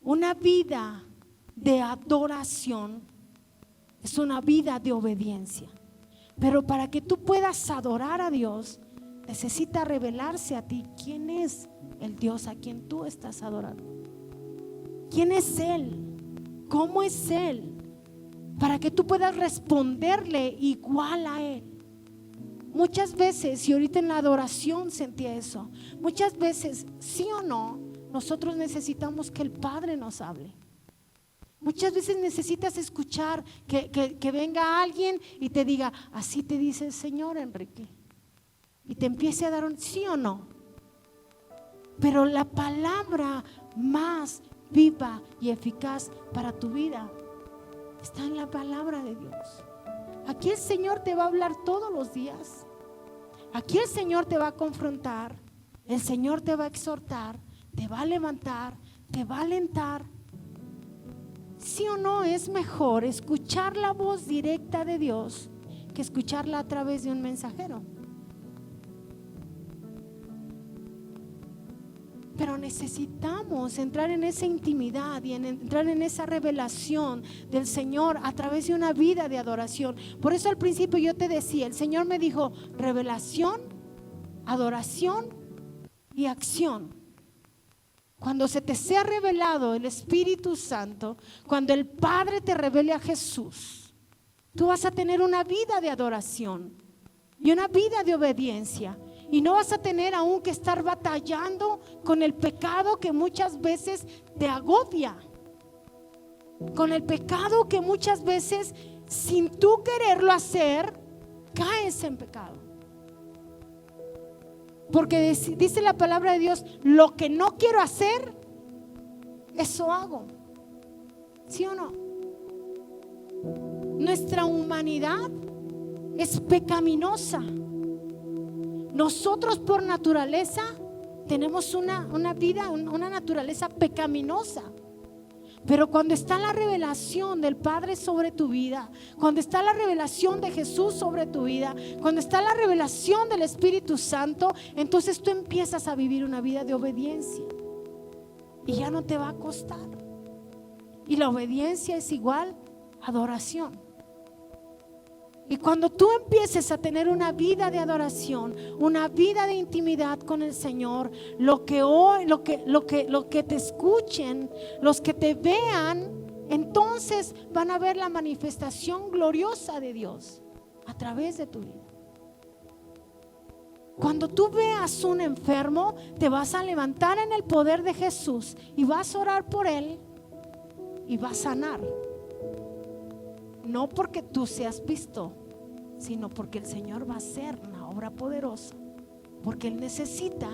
Una vida de adoración es una vida de obediencia. Pero para que tú puedas adorar a Dios, necesita revelarse a ti quién es el Dios a quien tú estás adorando. ¿Quién es Él? ¿Cómo es Él? Para que tú puedas responderle igual a Él. Muchas veces, y ahorita en la adoración sentía eso, muchas veces, sí o no, nosotros necesitamos que el Padre nos hable. Muchas veces necesitas escuchar que venga alguien y te diga, así te dice el Señor, Enrique, y te empiece a dar un sí o no. Pero la palabra más viva y eficaz para tu vida está en la palabra de Dios. Aquí el Señor te va a hablar todos los días. Aquí el Señor te va a confrontar. El Señor te va a exhortar, te va a levantar, te va a alentar. ¿Sí o no es mejor escuchar la voz directa de Dios que escucharla a través de un mensajero? Pero necesitamos entrar en esa intimidad y entrar en esa revelación del Señor a través de una vida de adoración. Por eso al principio yo te decía, el Señor me dijo revelación, adoración y acción. Cuando se te sea revelado el Espíritu Santo, cuando el Padre te revele a Jesús, tú vas a tener una vida de adoración y una vida de obediencia. Y no vas a tener aún que estar batallando con el pecado que muchas veces te agobia. Con el pecado que muchas veces, sin tú quererlo hacer, caes en pecado. Porque dice la palabra de Dios, lo que no quiero hacer, eso hago. ¿Sí o no? Nuestra humanidad es pecaminosa. Nosotros por naturaleza tenemos una vida, una naturaleza pecaminosa. Pero cuando está la revelación del Padre sobre tu vida, cuando está la revelación de Jesús sobre tu vida, cuando está la revelación del Espíritu Santo, entonces tú empiezas a vivir una vida de obediencia. Y ya no te va a costar. Y la obediencia es igual a adoración. Y cuando tú empieces a tener una vida de adoración, una vida de intimidad con el Señor, lo que te escuchen, los que te vean, entonces van a ver la manifestación gloriosa de Dios a través de tu vida. Cuando tú veas un enfermo, te vas a levantar en el poder de Jesús y vas a orar por él y vas a sanar. No porque tú seas visto, sino porque el Señor va a hacer una obra poderosa. Porque Él necesita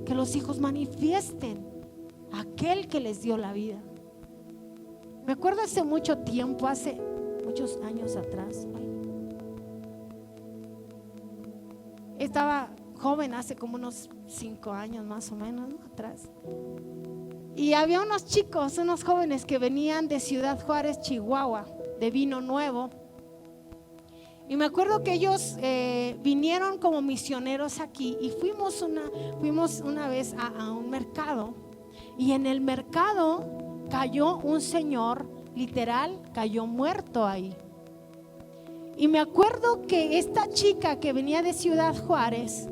que los hijos manifiesten a aquel que les dio la vida. Me acuerdo hace mucho tiempo, hace muchos años atrás, estaba joven, hace como unos 5 años más o menos, ¿no? Atrás. Y había unos chicos, unos jóvenes que venían de Ciudad Juárez, Chihuahua, de Vino Nuevo. Y me acuerdo que ellos vinieron como misioneros aquí y fuimos una vez a un mercado. Y en el mercado cayó un señor, literal, cayó muerto ahí. Y me acuerdo que esta chica que venía de Ciudad Juárez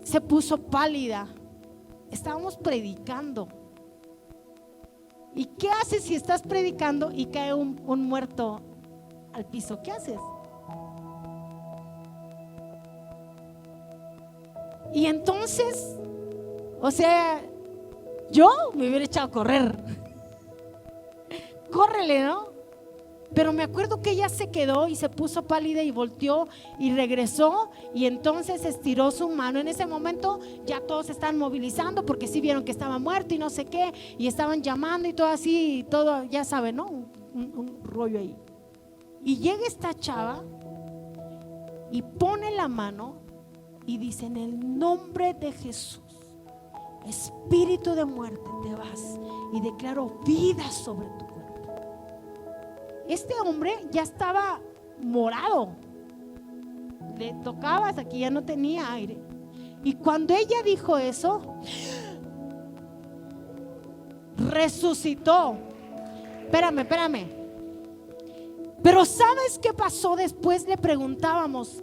se puso pálida. Estábamos predicando. ¿Y qué haces si estás predicando y cae un muerto al piso? ¿Qué haces? Y entonces, o sea, yo me hubiera echado a correr. Córrele, ¿no? Pero me acuerdo que ella se quedó y se puso pálida y volteó y regresó y entonces estiró su mano. En ese momento ya todos se están movilizando porque sí vieron que estaba muerto y no sé qué, y estaban llamando y todo así, y todo, ya saben, ¿no? Un rollo ahí. Y llega esta chava y pone la mano y dice: en el nombre de Jesús, espíritu de muerte, te vas, y declaro vida sobre tu cuerpo. Este hombre ya estaba morado, le tocabas aquí, ya no tenía aire. Y cuando ella dijo eso, resucitó. Espérame. Pero ¿sabes qué pasó después? Le preguntábamos,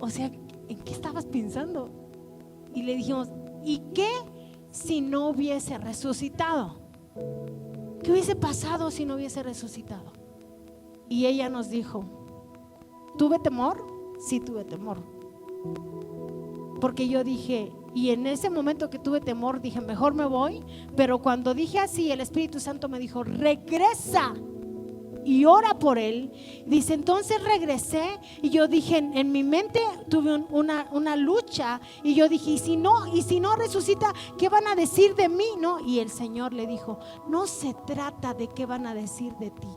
o sea, ¿en qué estabas pensando? Y le dijimos, ¿y qué si no hubiese resucitado? ¿Qué hubiese pasado si no hubiese resucitado? Y ella nos dijo, ¿tuve temor? Sí, tuve temor. Porque yo dije, y en ese momento que tuve temor, dije, mejor me voy. Pero cuando dije así, el Espíritu Santo me dijo, regresa y ora por él. Dice, entonces regresé y yo dije, en mi mente tuve una lucha, y yo dije, y si no resucita, ¿qué van a decir de mí? ¿No? Y el Señor le dijo, no se trata de qué van a decir de ti,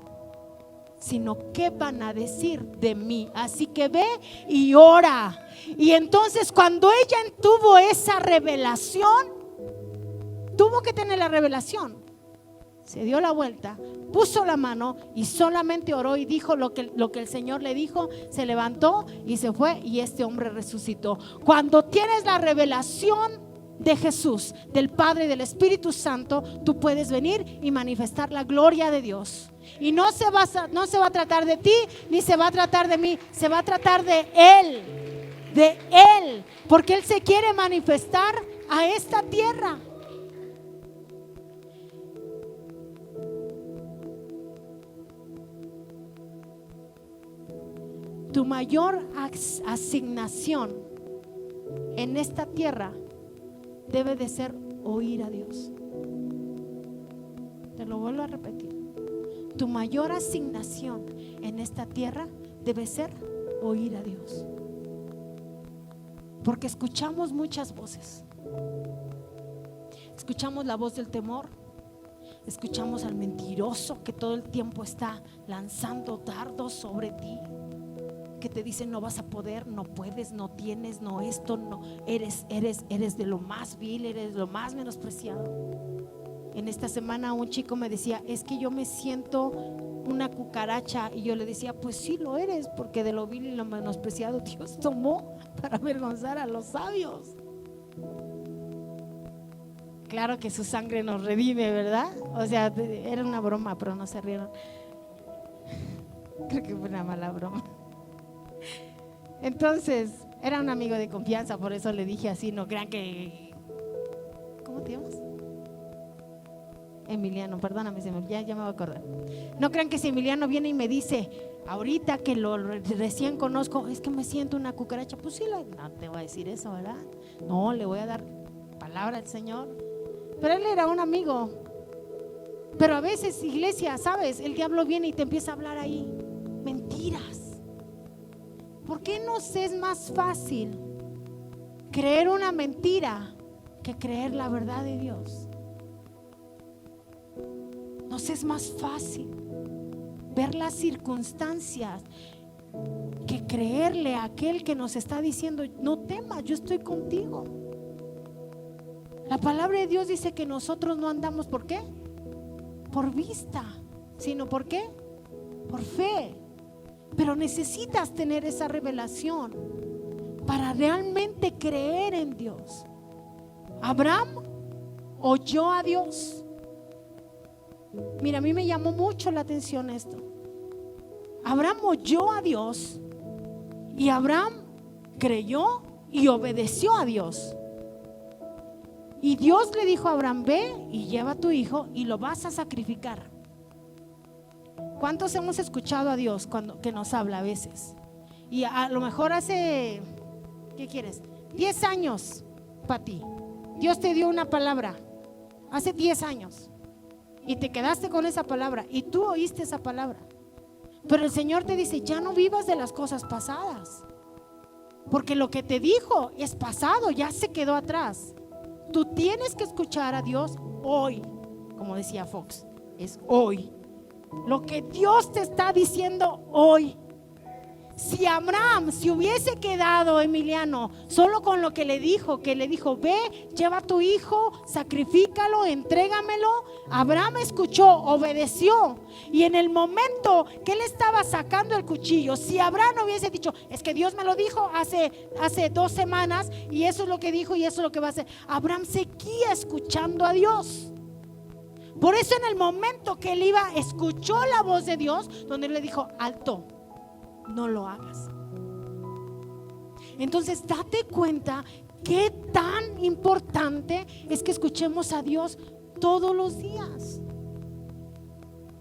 sino qué van a decir de mí. Así que ve y ora. Y entonces cuando ella tuvo esa revelación, tuvo que tener la revelación, se dio la vuelta, puso la mano y solamente oró y dijo lo que el Señor le dijo, se levantó y se fue, y este hombre resucitó. Cuando tienes la revelación de Jesús, del Padre y del Espíritu Santo, tú puedes venir y manifestar la gloria de Dios. Y no se va a tratar de ti, ni se va a tratar de mí, se va a tratar de Él, porque Él se quiere manifestar a esta tierra. Tu mayor asignación en esta tierra debe de ser oír a Dios. Te lo vuelvo a repetir. Tu mayor asignación en esta tierra debe ser oír a Dios. Porque escuchamos muchas voces. Escuchamos la voz del temor. Escuchamos al mentiroso que todo el tiempo está lanzando dardos sobre ti, que te dicen no vas a poder, no puedes, no tienes, no esto, no eres de lo más vil, eres lo más menospreciado. En esta semana un chico me decía, es que yo me siento una cucaracha, y yo le decía, pues sí lo eres, porque de lo vil y lo menospreciado Dios tomó para avergonzar a los sabios. Claro que su sangre nos redime, ¿verdad? O sea, era una broma, pero no se rieron. Creo que fue una mala broma. Entonces, era un amigo de confianza, por eso le dije así. No crean que... ¿Cómo te llamas? Emiliano, perdóname, ya me voy a acordar. No crean que si Emiliano viene y me dice, ahorita que lo recién conozco, es que me siento una cucaracha, pues sí, no te voy a decir eso, ¿verdad? No, le voy a dar palabra al Señor. Pero él era un amigo. Pero a veces, iglesia, ¿sabes? El diablo viene y te empieza a hablar ahí mentiras. ¿Por qué nos es más fácil creer una mentira que creer la verdad de Dios? Nos es más fácil ver las circunstancias que creerle a aquel que nos está diciendo, no temas, yo estoy contigo. La palabra de Dios dice que nosotros no andamos, ¿por qué? Por vista, sino ¿por qué? Por fe. Pero necesitas tener esa revelación para realmente creer en Dios. Abraham oyó a Dios. Mira, a mí me llamó mucho la atención esto. Abraham oyó a Dios, y Abraham creyó y obedeció a Dios. Y Dios le dijo a Abraham, ve y lleva a tu hijo y lo vas a sacrificar. ¿Cuántos hemos escuchado a Dios que nos habla a veces? Y a lo mejor hace, ¿qué quieres? 10 años para ti. Dios te dio una palabra hace 10 años y te quedaste con esa palabra y tú oíste esa palabra. Pero el Señor te dice, ya no vivas de las cosas pasadas, porque lo que te dijo es pasado, ya se quedó atrás. Tú tienes que escuchar a Dios hoy, como decía Fox, es hoy. Lo que Dios te está diciendo hoy. Si Abraham se hubiese quedado, Emiliano, solo con lo que le dijo, ve, lleva a tu hijo, sacrifícalo, entrégamelo. Abraham escuchó, obedeció, y en el momento que él estaba sacando el cuchillo, si Abraham hubiese dicho, es que Dios me lo dijo hace 2 semanas, y eso es lo que dijo y eso es lo que va a hacer, Abraham seguía escuchando a Dios. Por eso en el momento que él iba, escuchó la voz de Dios, donde le dijo: alto, no lo hagas. Entonces date cuenta qué tan importante es que escuchemos a Dios todos los días,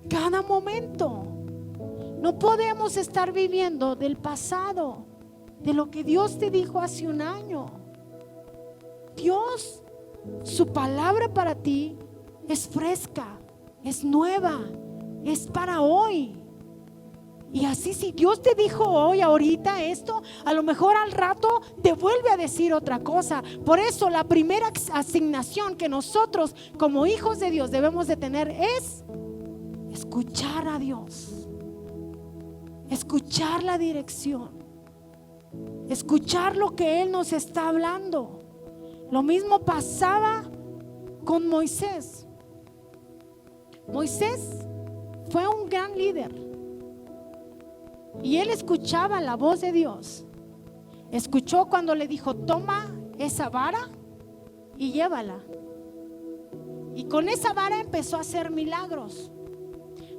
cada momento. No podemos estar viviendo del pasado, de lo que Dios te dijo hace un año. Dios, su palabra para ti es fresca, es nueva, es para hoy. Y así, si Dios te dijo hoy, ahorita esto, a lo mejor al rato te vuelve a decir otra cosa. Por eso la primera asignación que nosotros como hijos de Dios debemos de tener es escuchar a Dios, escuchar la dirección, escuchar lo que Él nos está hablando. Lo mismo pasaba con Moisés. Moisés fue un gran líder y él escuchaba la voz de Dios. Escuchó cuando le dijo: toma esa vara y llévala. Y con esa vara empezó a hacer milagros.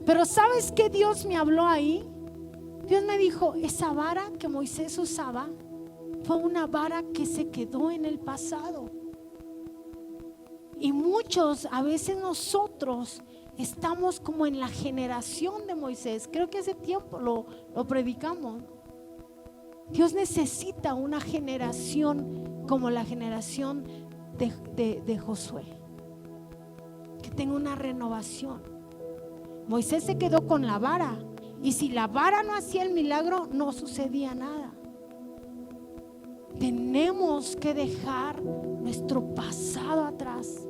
Pero ¿sabes qué Dios me habló ahí? Dios me dijo: esa vara que Moisés usaba fue una vara que se quedó en el pasado. Y muchos, a veces nosotros estamos como en la generación de Moisés. Creo que hace tiempo lo predicamos. Dios necesita una generación como la generación de Josué, que tenga una renovación. Moisés se quedó con la vara, y si la vara no hacía el milagro, no sucedía nada. Tenemos que dejar nuestro pasado atrás.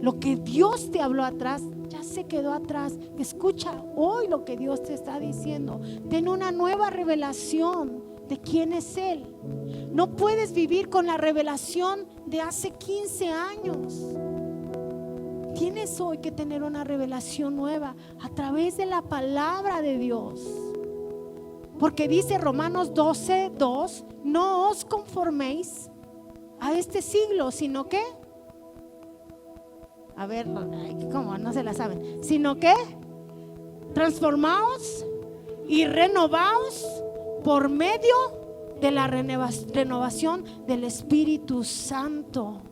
Lo que Dios te habló atrás ya se quedó atrás. Escucha hoy lo que Dios te está diciendo. Ten una nueva revelación de quién es Él. No puedes vivir con la revelación de hace 15 años. Tienes hoy que tener una revelación nueva a través de la palabra de Dios. Porque dice Romanos 12:2: no os conforméis a este siglo, sino que, a ver, ¿cómo? No se la saben. Sino que transformaos y renovaos por medio de la renovación del Espíritu Santo.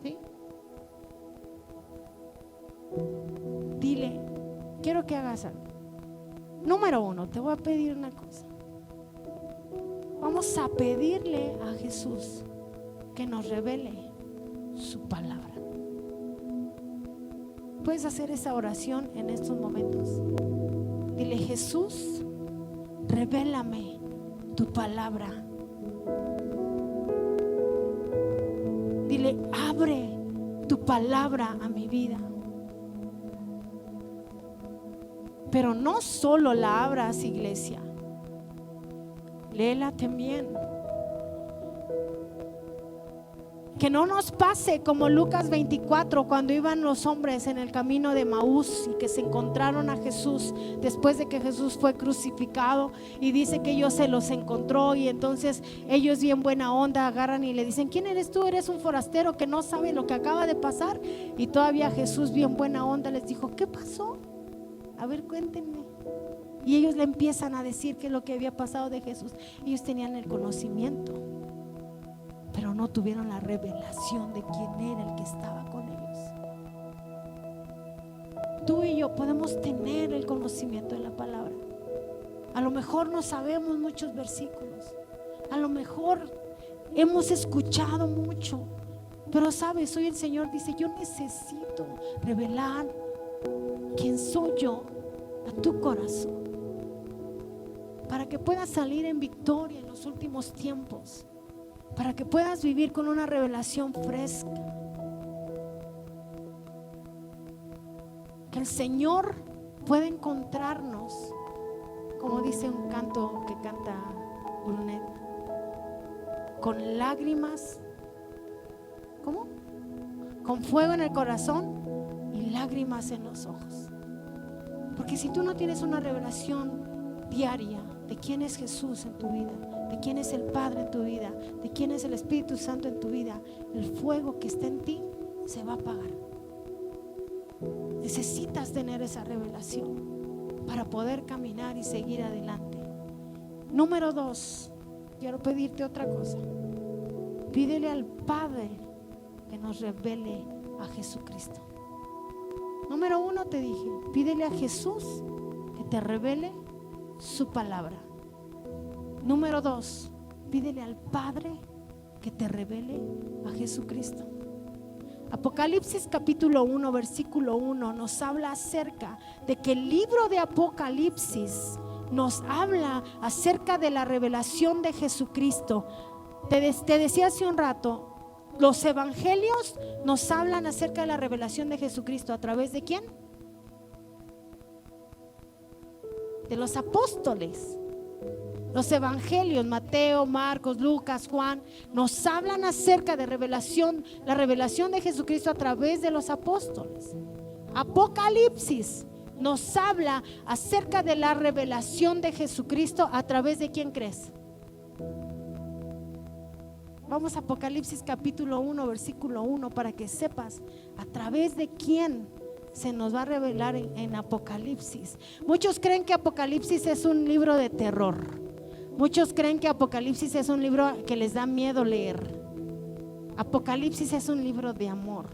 ¿Sí? Dile: quiero que hagas algo. Número 1, te voy a pedir una cosa. Vamos a pedirle a Jesús que nos revele su palabra. Puedes hacer esa oración en estos momentos. Dile: Jesús, revélame tu palabra. Dile: abre tu palabra a mi vida. Pero no solo la abras, iglesia, léela también. Que no nos pase como Lucas 24, cuando iban los hombres en el camino de Maús y que se encontraron a Jesús después de que Jesús fue crucificado, y dice que ellos se los encontró, y entonces ellos, bien buena onda, agarran y le dicen: ¿quién eres tú? Eres un forastero que no sabe lo que acaba de pasar. Y todavía Jesús, bien buena onda, les dijo: ¿qué pasó? A ver, cuéntenme. Y ellos le empiezan a decir qué es lo que había pasado de Jesús. Ellos tenían el conocimiento, pero no tuvieron la revelación de quién era el que estaba con ellos. Tú y yo podemos tener el conocimiento de la palabra. A lo mejor no sabemos muchos versículos, a lo mejor hemos escuchado mucho, pero sabes, hoy el Señor dice: yo necesito revelar quién soy yo a tu corazón, para que puedas salir en victoria en los últimos tiempos, para que puedas vivir con una revelación fresca. Que el Señor pueda encontrarnos, como dice un canto que canta Brunet, con lágrimas, ¿cómo? Con fuego en el corazón y lágrimas en los ojos. Porque si tú no tienes una revelación diaria de quién es Jesús en tu vida, de quién es el Padre en tu vida, de quién es el Espíritu Santo en tu vida, el fuego que está en ti se va a apagar. Necesitas tener esa revelación para poder caminar y seguir adelante. Número 2, quiero pedirte otra cosa. Pídele al Padre que nos revele a Jesucristo. Número 1 te dije, pídele a Jesús que te revele su palabra. Número 2, pídele al Padre que te revele a Jesucristo. Apocalipsis capítulo 1 versículo 1 nos habla acerca de que el libro de Apocalipsis nos habla acerca de la revelación de Jesucristo. Te decía hace un rato, los evangelios nos hablan acerca de la revelación de Jesucristo. ¿A través de quién? De los apóstoles. Los evangelios, Mateo, Marcos, Lucas, Juan, nos hablan acerca de revelación, la revelación de Jesucristo a través de los apóstoles. Apocalipsis nos habla acerca de la revelación de Jesucristo a través de quién crees. Vamos a Apocalipsis capítulo 1 versículo 1 para que sepas a través de quién se nos va a revelar en Apocalipsis. Muchos creen que Apocalipsis es un libro de terror. Muchos creen que Apocalipsis es un libro que les da miedo leer. Apocalipsis es un libro de amor.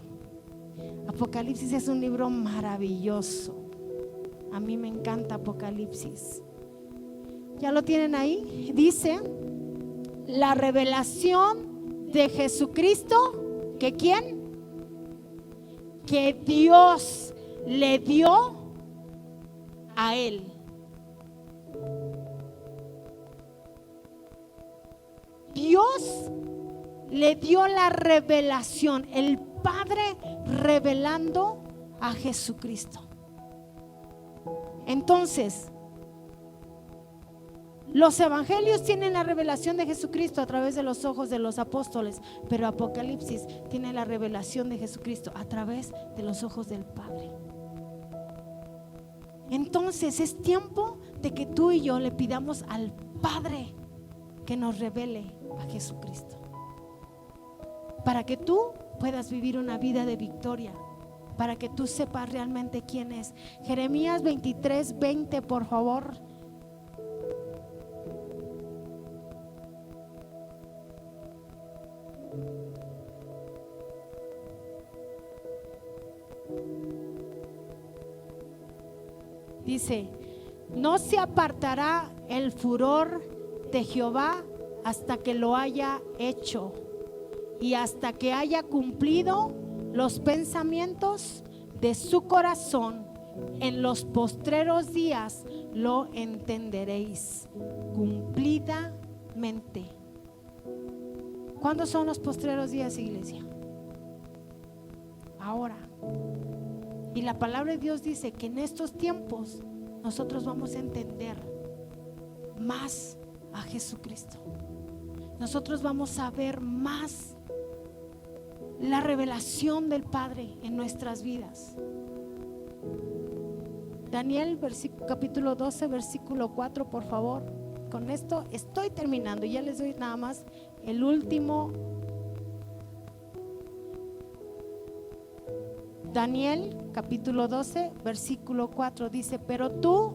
Apocalipsis es un libro maravilloso. A mí me encanta Apocalipsis. ¿Ya lo tienen ahí? Dice la revelación de Jesucristo. ¿Que quién? Que Dios le dio a él. Dios le dio la revelación, el Padre revelando a Jesucristo. Entonces, los evangelios tienen la revelación de Jesucristo a través de los ojos de los apóstoles, pero Apocalipsis tiene la revelación de Jesucristo a través de los ojos del Padre. Entonces es tiempo de que tú y yo le pidamos al Padre que nos revele a Jesucristo, para que tú puedas vivir una vida de victoria, para que tú sepas realmente quién es. Jeremías 23:20, por favor. Dice: no se apartará el furor de Jehová hasta que lo haya hecho y hasta que haya cumplido los pensamientos de su corazón. En los postreros días lo entenderéis cumplidamente. ¿Cuándo son los postreros días, iglesia? Ahora. Y la palabra de Dios dice que en estos tiempos nosotros vamos a entender más a Jesucristo. Nosotros vamos a ver más la revelación del Padre en nuestras vidas. Daniel capítulo 12 versículo 4, por favor. Con esto estoy terminando, ya les doy nada más el último. Daniel capítulo 12 versículo 4 dice: pero tú,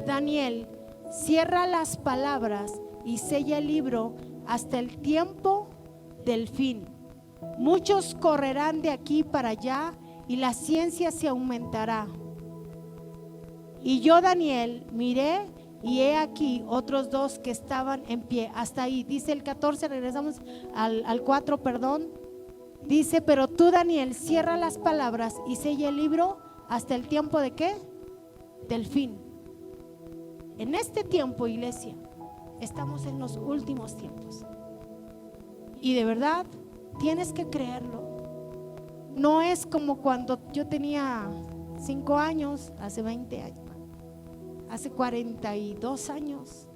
Daniel, cierra las palabras y sella el libro hasta el tiempo del fin. Muchos correrán de aquí para allá y la ciencia se aumentará. Y yo, Daniel, miré y he aquí otros dos que estaban en pie. Hasta ahí, dice el 14, regresamos al 4, perdón. Dice: pero tú, Daniel, cierra las palabras y sella el libro hasta el tiempo de ¿qué? Del fin. En este tiempo, iglesia, estamos en los últimos tiempos. Y de verdad, tienes que creerlo. No es como cuando yo tenía 5 años, hace 20 años, hace 42 años.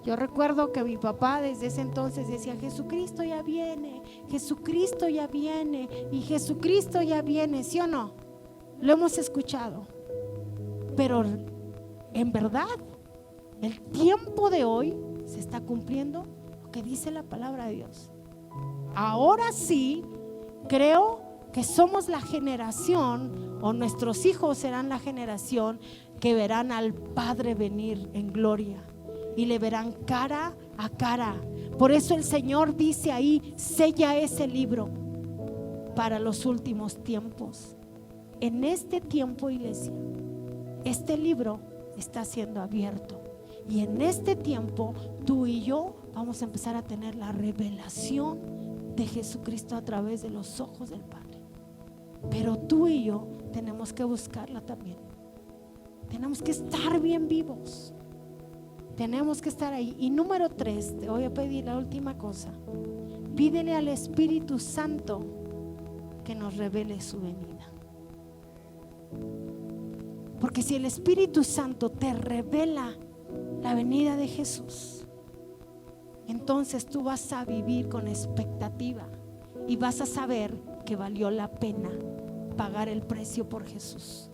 Yo recuerdo que mi papá desde ese entonces decía: Jesucristo ya viene, Jesucristo ya viene y Jesucristo ya viene, ¿sí o no? Lo hemos escuchado. Pero en verdad, el tiempo de hoy se está cumpliendo lo que dice la palabra de Dios. Ahora sí creo que somos la generación, o nuestros hijos serán la generación que verán al Padre venir en gloria y le verán cara a cara. Por eso el Señor dice ahí: sella ese libro para los últimos tiempos. En este tiempo, iglesia, este libro está siendo abierto, y en este tiempo tú y yo vamos a empezar a tener la revelación de Jesucristo a través de los ojos del Padre. Pero tú y yo tenemos que buscarla también. Tenemos que estar bien vivos. Tenemos que estar ahí. Y número 3, te voy a pedir la última cosa. Pídele al Espíritu Santo que nos revele su venida. Porque si el Espíritu Santo te revela la venida de Jesús, entonces tú vas a vivir con expectativa y vas a saber que valió la pena pagar el precio por Jesús.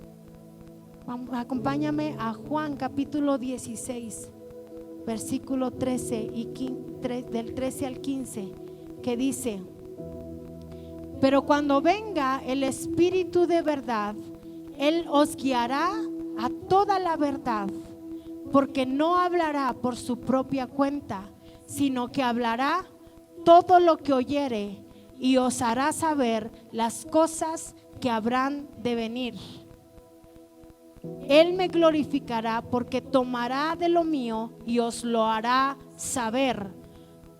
Acompáñame a Juan capítulo 16, versículo 13 y 15, del 13 al 15, que dice: pero cuando venga el Espíritu de verdad, Él os guiará a toda la verdad, porque no hablará por su propia cuenta, sino que hablará todo lo que oyere y os hará saber las cosas que habrán de venir. Él me glorificará, porque tomará de lo mío y os lo hará saber.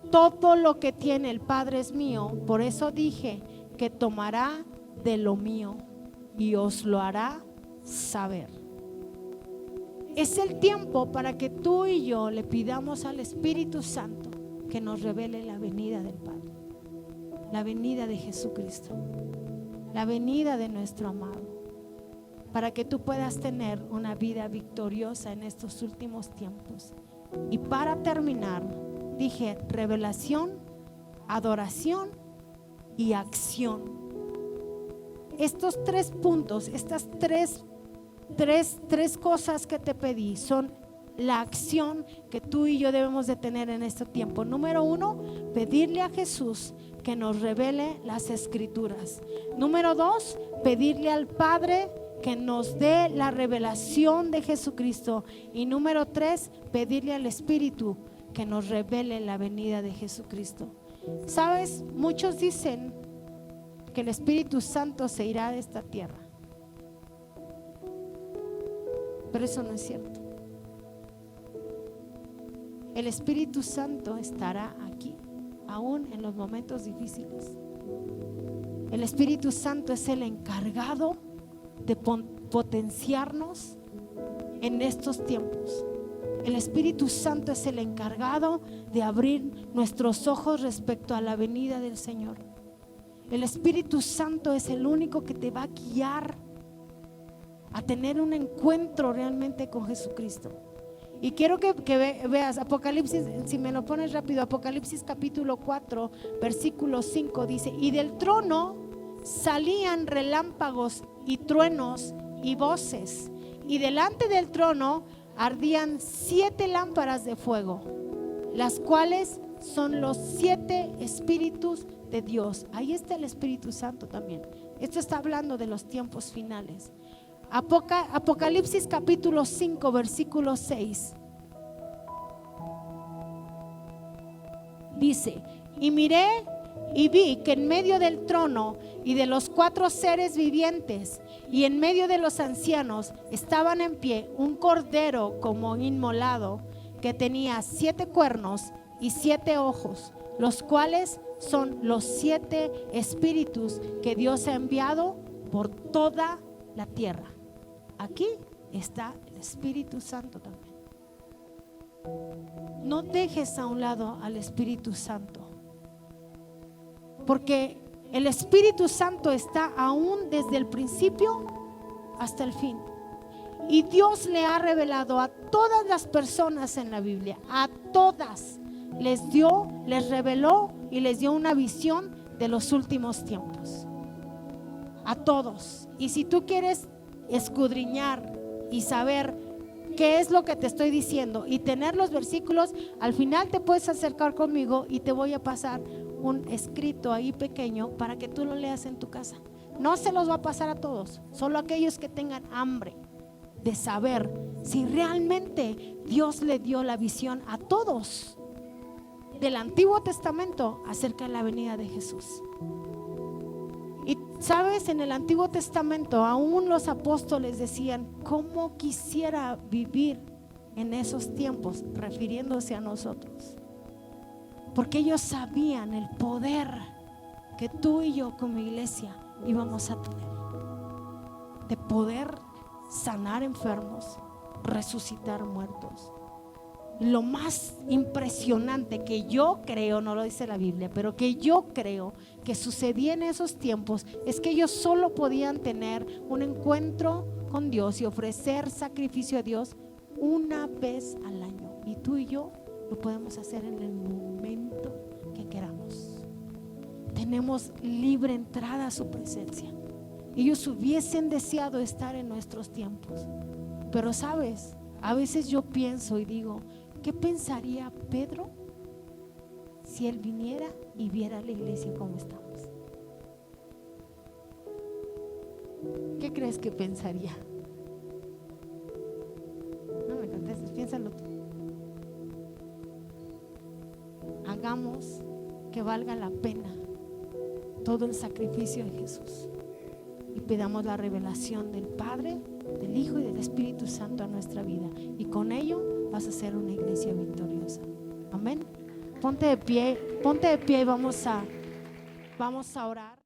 Todo lo que tiene el Padre es mío, por eso dije que tomará de lo mío y os lo hará saber. Es el tiempo para que tú y yo le pidamos al Espíritu Santo que nos revele la venida del Padre, la venida de Jesucristo, la venida de nuestro amado, para que tú puedas tener una vida victoriosa en estos últimos tiempos. Y para terminar, dije revelación, adoración y acción. Estos 3 puntos, estas tres cosas que te pedí son la acción que tú y yo debemos de tener en este tiempo. Número 1, pedirle a Jesús que nos revele las Escrituras. Número 2, pedirle al Padre que nos dé la revelación de Jesucristo. Y número 3, pedirle al Espíritu que nos revele la venida de Jesucristo. Sabes, muchos dicen que el Espíritu Santo se irá de esta tierra, pero eso no es cierto. El Espíritu Santo estará aquí, aún en los momentos difíciles. El Espíritu Santo es el encargado de potenciarnos en estos tiempos. El Espíritu Santo es el encargado de abrir nuestros ojos respecto a la venida del Señor. El Espíritu Santo es el único que te va a guiar a tener un encuentro realmente con Jesucristo. Y quiero que veas Apocalipsis, si me lo pones rápido, Apocalipsis capítulo 4, versículo 5 dice: y del trono salían relámpagos y truenos y voces, y delante del trono ardían 7 lámparas de fuego, las cuales son los 7 espíritus de Dios. Ahí está el Espíritu Santo también. Esto está hablando de los tiempos finales. Apocalipsis capítulo 5, versículo 6 dice: y miré y vi que en medio del trono y de los 4 seres vivientes y en medio de los ancianos estaban en pie un cordero como inmolado, que tenía 7 cuernos y 7 ojos, los cuales son los 7 espíritus que Dios ha enviado por toda la tierra. Aquí está el Espíritu Santo también. No dejes a un lado al Espíritu Santo, porque el Espíritu Santo está aún desde el principio hasta el fin. Y Dios le ha revelado a todas las personas en la Biblia, a todas les reveló y les dio una visión de los últimos tiempos. A todos. Y si tú quieres escudriñar y saber qué es lo que te estoy diciendo y tener los versículos, al final te puedes acercar conmigo y te voy a pasar un escrito ahí pequeño para que tú lo leas en tu casa. No se los va a pasar a todos, solo aquellos que tengan hambre de saber si realmente Dios le dio la visión a todos del Antiguo Testamento acerca de la venida de Jesús. Y sabes, en el Antiguo Testamento aún los apóstoles decían: ¿cómo quisiera vivir en esos tiempos? Refiriéndose a nosotros, porque ellos sabían el poder que tú y yo como iglesia íbamos a tener, de poder sanar enfermos, resucitar muertos. Lo más impresionante que yo creo, no lo dice la Biblia, pero que yo creo que sucedía en esos tiempos, es que ellos solo podían tener un encuentro con Dios y ofrecer sacrificio a Dios una vez al año. Y tú y yo lo podemos hacer en el momento que queramos. Tenemos libre entrada a su presencia. Ellos hubiesen deseado estar en nuestros tiempos, pero sabes, a veces yo pienso y digo: ¿qué pensaría Pedro si él viniera y viera la iglesia como estamos? ¿Qué crees que pensaría? No me contestes, piénsalo tú. Hagamos que valga la pena todo el sacrificio de Jesús y pidamos la revelación del Padre, del Hijo y del Espíritu Santo a nuestra vida, y con ello vas a ser una iglesia victoriosa. Amén. Ponte de pie y vamos a orar.